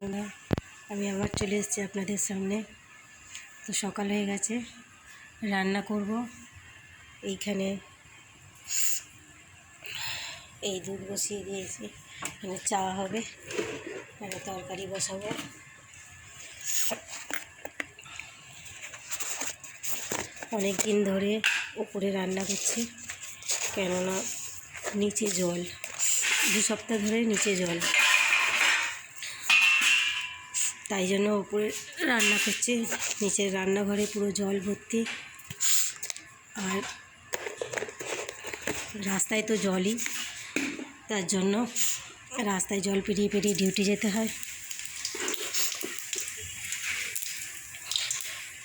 না, আমি আবার চলে এসেছি আপনাদের সামনে। তো সকাল হয়ে গেছে, রান্না করব। এইখানে এই দুধ বসিয়ে দিয়েছি, এখানে চা হবে, এখানে তরকারি বসাবো। অনেক দিন ধরে উপরে রান্না করছি, কেননা নিচে জল, 2 সপ্তাহ ধরে নিচে জল, তাই জন্য উপরে রান্না করছি। নিচের রান্নাঘরে পুরো জল ভর্তি, আর রাস্তায় তো জলই, তার জন্য রাস্তায় জল পেরিয়ে পেরিয়ে ডিউটি যেতে হয়।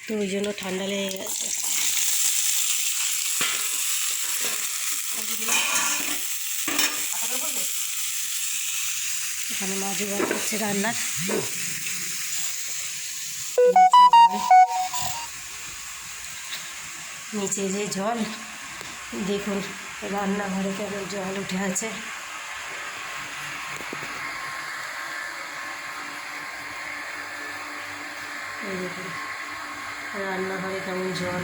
তো ওই জন্য ঠান্ডা লেগে গেছে। এখানে মা জোগাড় করছে রান্নার। নিচে যে জল, দেখুন রান্নাঘরে কেমন জল উঠে আছে। এই দেখুন রান্নাঘরে কেমন জল।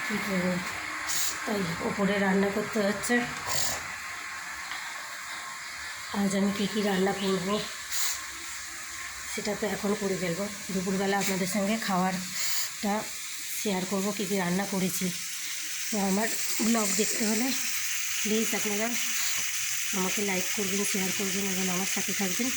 কী করবো, তাই ওপরে রান্না করতে হচ্ছে। আজ আমি কী রান্না করব সেটা তো এখন করে ফেলবো। দুপুরবেলা আপনাদের সঙ্গে খাবারটা শেয়ার করব, কী রান্না করেছি। তো আমার ব্লগ দেখতে হলে প্লিজ আপনারা আমাকে লাইক করবেন, শেয়ার করবেন এবং আমার সাথে থাকবেন।